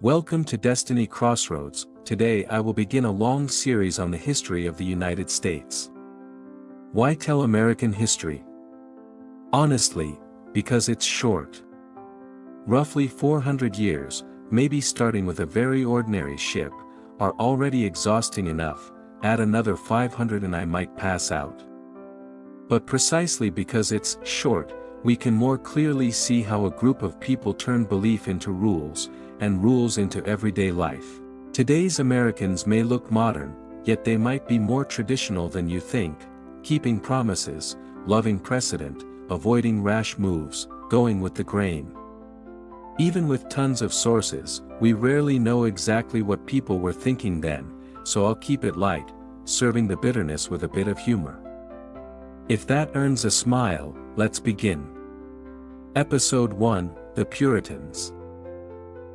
Welcome to Destiny Crossroads. Today I will begin a long series on the history of the United States. Why tell American history? Honestly, because it's short. Roughly 400 years, maybe starting with a very ordinary ship, are already exhausting enough. Add another 500 and I might pass out. But precisely because it's short, we can more clearly see how a group of people turned belief into rules, and rules into everyday life. Today's Americans may look modern, yet they might be more traditional than you think, keeping promises, loving precedent, avoiding rash moves, going with the grain. Even with tons of sources, we rarely know exactly what people were thinking then, so I'll keep it light, serving the bitterness with a bit of humor. If that earns a smile, let's begin. Episode 1, The Puritans.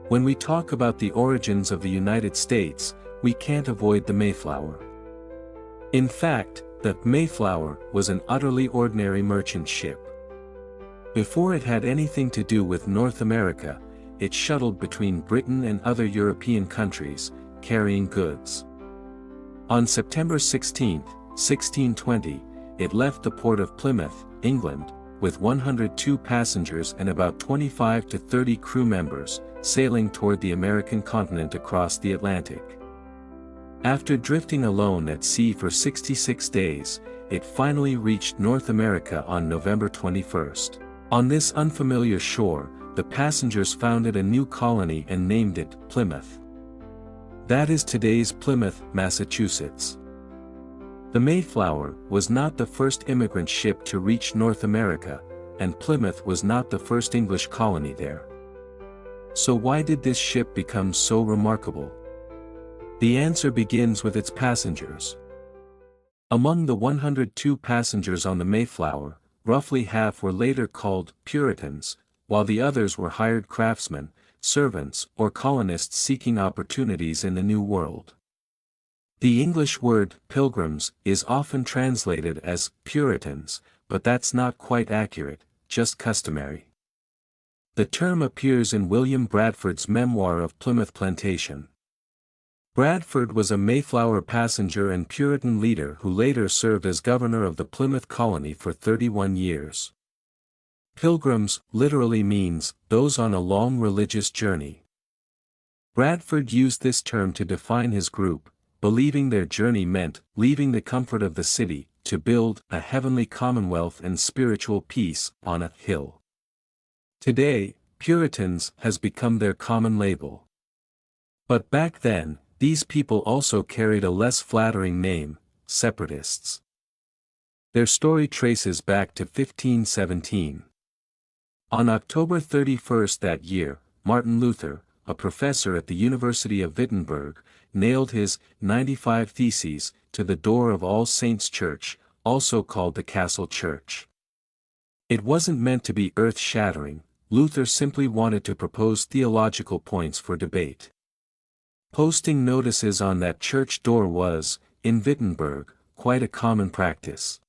When we talk about the origins of the United States, we can't avoid the Mayflower. In fact, the Mayflower was an utterly ordinary merchant ship. Before it had anything to do with North America, it shuttled between Britain and other European countries, carrying goods. On September 16, 1620, it left the port of Plymouth, England, with 102 passengers and about 25 to 30 crew members, sailing toward the American continent across the Atlantic. After drifting alone at sea for 66 days, it finally reached North America on November 21. On this unfamiliar shore, the passengers founded a new colony and named it Plymouth. That is today's Plymouth, Massachusetts. The Mayflower was not the first immigrant ship to reach North America, and Plymouth was not the first English colony there. So why did this ship become so remarkable? The answer begins with its passengers. Among the 102 passengers on the Mayflower, roughly half were later called Puritans, while the others were hired craftsmen, servants, or colonists seeking opportunities in the New World. The English word pilgrims is often translated as Puritans, but that's not quite accurate, just customary. The term appears in William Bradford's memoir of Plymouth Plantation. Bradford was a Mayflower passenger and Puritan leader who later served as governor of the Plymouth colony for 31 years. Pilgrims literally means those on a long religious journey. Bradford used this term to define his group, believing their journey meant leaving the comfort of the city to build a heavenly commonwealth and spiritual peace on a hill. Today, Puritans has become their common label. But back then, these people also carried a less flattering name, separatists. Their story traces back to 1517. On October 31 that year, Martin Luther, a professor at the University of Wittenberg, nailed his 95 Theses to the door of All Saints' Church, also called the Castle Church. It wasn't meant to be earth-shattering. Luther simply wanted to propose theological points for debate. Posting notices on that church door was, in Wittenberg, quite a common practice.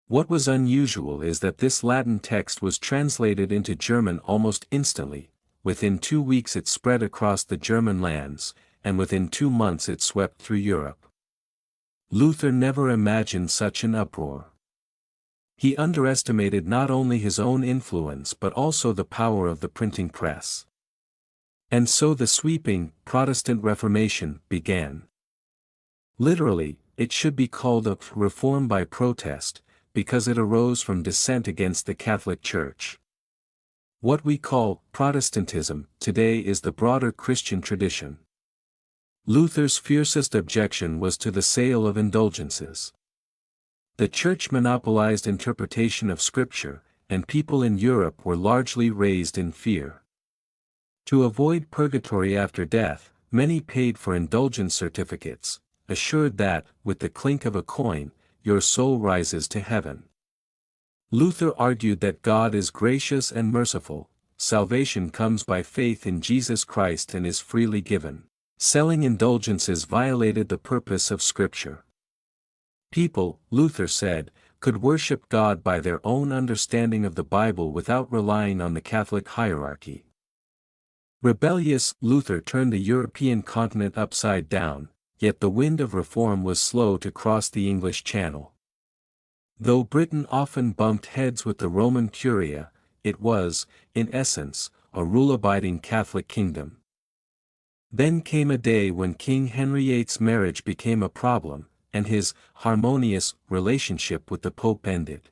What was unusual is that this Latin text was translated into German almost instantly. Within 2 weeks it spread across the German lands, and within 2 months it swept through Europe. Luther never imagined such an uproar. He underestimated not only his own influence but also the power of the printing press. And so the sweeping Protestant Reformation began. Literally, it should be called a reform by protest, because it arose from dissent against the Catholic Church. What we call Protestantism today is the broader Christian tradition. Luther's fiercest objection was to the sale of indulgences. The Church monopolized interpretation of Scripture, and people in Europe were largely raised in fear. To avoid purgatory after death, many paid for indulgence certificates, assured that, with the clink of a coin, your soul rises to heaven. Luther argued that God is gracious and merciful, salvation comes by faith in Jesus Christ and is freely given. Selling indulgences violated the purpose of Scripture. People, Luther said, could worship God by their own understanding of the Bible without relying on the Catholic hierarchy. Rebellious Luther turned the European continent upside down, yet the wind of reform was slow to cross the English Channel. Though Britain often bumped heads with the Roman Curia, it was, in essence, a rule-abiding Catholic kingdom. Then came a day when King Henry VIII's marriage became a problem, and his harmonious relationship with the Pope ended.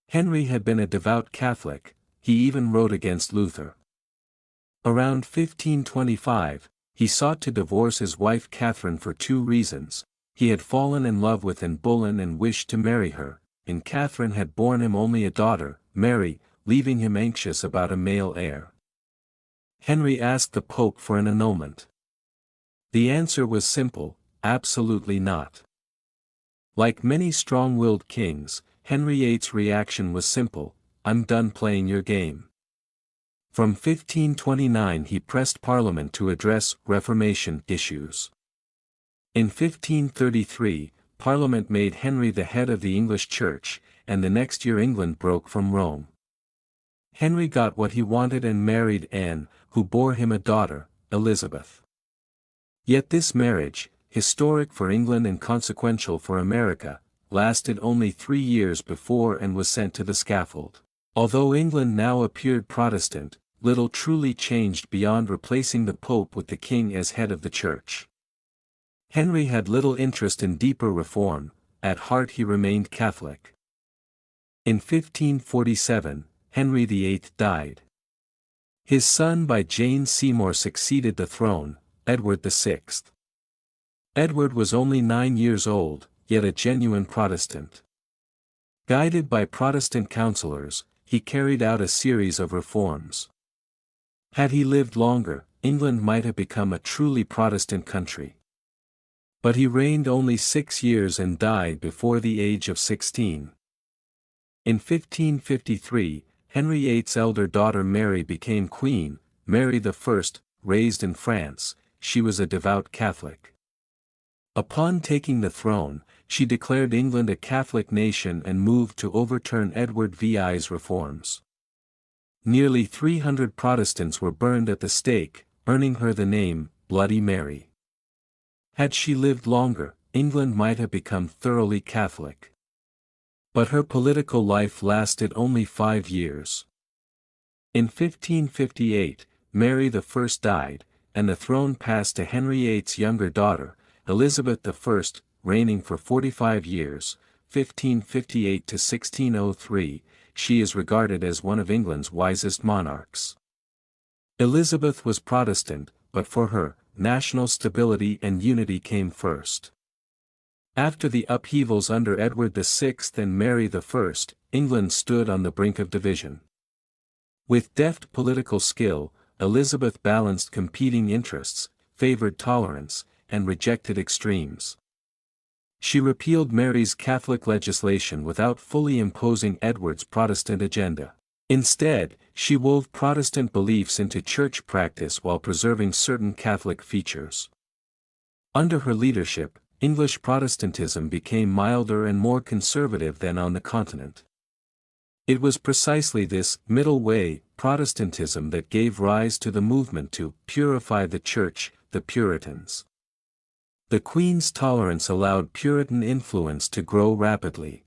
Henry had been a devout Catholic, he even wrote against Luther. Around 1525, he sought to divorce his wife Catherine for two reasons. He had fallen in love with Anne Boleyn and wished to marry her, and Catherine had borne him only a daughter, Mary, leaving him anxious about a male heir. Henry asked the Pope for an annulment. The answer was simple: absolutely not. Like many strong-willed kings, Henry VIII's reaction was simple: I'm done playing your game. From 1529 he pressed Parliament to address Reformation issues. In 1533, Parliament made Henry the head of the English Church, and the next year England broke from Rome. Henry got what he wanted and married Anne, who bore him a daughter, Elizabeth. Yet this marriage, historic for England and consequential for America, lasted only 3 years before Anne was sent to the scaffold. Although England now appeared Protestant, little truly changed beyond replacing the Pope with the King as head of the Church. Henry had little interest in deeper reform, at heart he remained Catholic. In 1547, Henry VIII died. His son by Jane Seymour succeeded the throne, Edward VI. Edward was only 9 years old, yet a genuine Protestant. Guided by Protestant counselors, he carried out a series of reforms. Had he lived longer, England might have become a truly Protestant country. But he reigned only 6 years and died before the age of 16. In 1553, Henry VIII's elder daughter Mary became queen. Mary I, raised in France, she was a devout Catholic. Upon taking the throne, she declared England a Catholic nation and moved to overturn Edward VI's reforms. Nearly 300 Protestants were burned at the stake, earning her the name, Bloody Mary. Had she lived longer, England might have become thoroughly Catholic. But her political life lasted only 5 years. In 1558, Mary I died, and the throne passed to Henry VIII's younger daughter, Elizabeth I, reigning for 45 years, 1558 to 1603, she is regarded as one of England's wisest monarchs. Elizabeth was Protestant, but for her, national stability and unity came first. After the upheavals under Edward VI and Mary I, England stood on the brink of division. With deft political skill, Elizabeth balanced competing interests, favored tolerance, and rejected extremes. She repealed Mary's Catholic legislation without fully imposing Edward's Protestant agenda. Instead, she wove Protestant beliefs into church practice while preserving certain Catholic features. Under her leadership, English Protestantism became milder and more conservative than on the continent. It was precisely this middle way Protestantism that gave rise to the movement to purify the Church, the Puritans. The Queen's tolerance allowed Puritan influence to grow rapidly.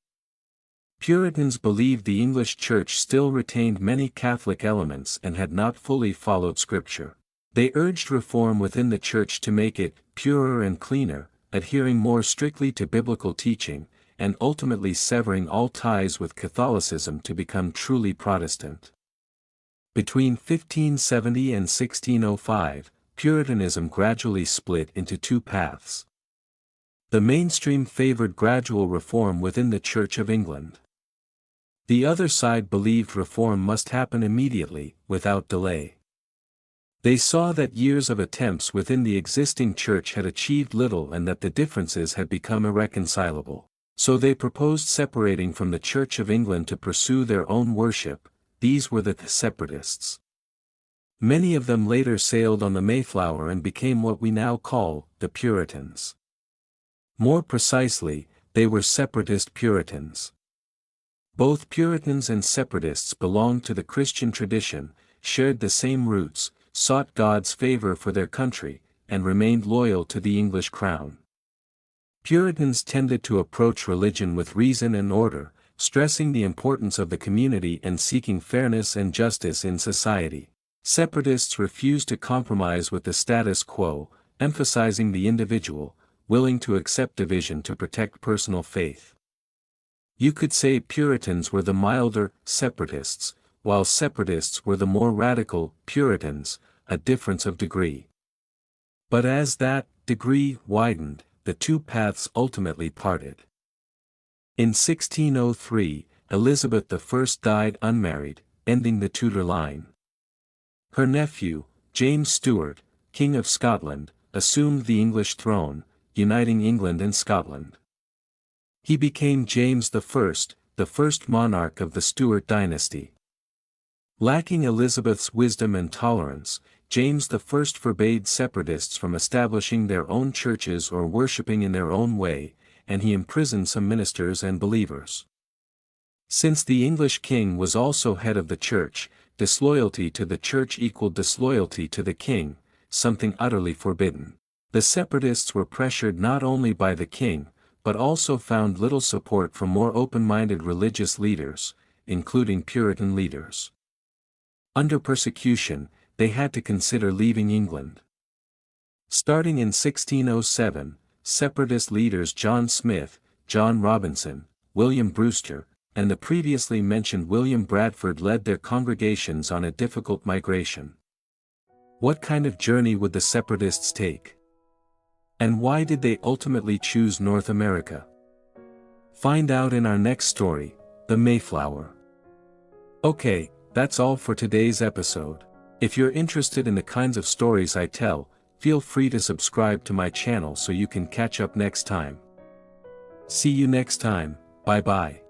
Puritans believed the English Church still retained many Catholic elements and had not fully followed Scripture. They urged reform within the Church to make it purer and cleaner, adhering more strictly to biblical teaching, and ultimately severing all ties with Catholicism to become truly Protestant. Between 1570 and 1605, Puritanism gradually split into two paths. The mainstream favored gradual reform within the Church of England. The other side believed reform must happen immediately, without delay. They saw that years of attempts within the existing Church had achieved little and that the differences had become irreconcilable. So they proposed separating from the Church of England to pursue their own worship. These were the Separatists. Many of them later sailed on the Mayflower and became what we now call the Puritans. More precisely, they were separatist Puritans. Both Puritans and Separatists belonged to the Christian tradition, shared the same roots, sought God's favor for their country, and remained loyal to the English crown. Puritans tended to approach religion with reason and order, stressing the importance of the community and seeking fairness and justice in society. Separatists refused to compromise with the status quo, emphasizing the individual, willing to accept division to protect personal faith. You could say Puritans were the milder separatists, while separatists were the more radical Puritans, a difference of degree. But as that degree widened, the two paths ultimately parted. In 1603, Elizabeth I died unmarried, ending the Tudor line. Her nephew, James Stuart, King of Scotland, assumed the English throne, uniting England and Scotland. He became James I, the first monarch of the Stuart dynasty. Lacking Elizabeth's wisdom and tolerance, James I forbade separatists from establishing their own churches or worshipping in their own way, and he imprisoned some ministers and believers. Since the English king was also head of the church, disloyalty to the church equaled disloyalty to the king, something utterly forbidden. The separatists were pressured not only by the king, but also found little support from more open-minded religious leaders, including Puritan leaders. Under persecution, they had to consider leaving England. Starting in 1607, separatist leaders John Smith, John Robinson, William Brewster, and the previously mentioned William Bradford led their congregations on a difficult migration. What kind of journey would the separatists take? And why did they ultimately choose North America? Find out in our next story, The Mayflower. Okay, that's all for today's episode. If you're interested in the kinds of stories I tell, feel free to subscribe to my channel so you can catch up next time. See you next time, bye bye.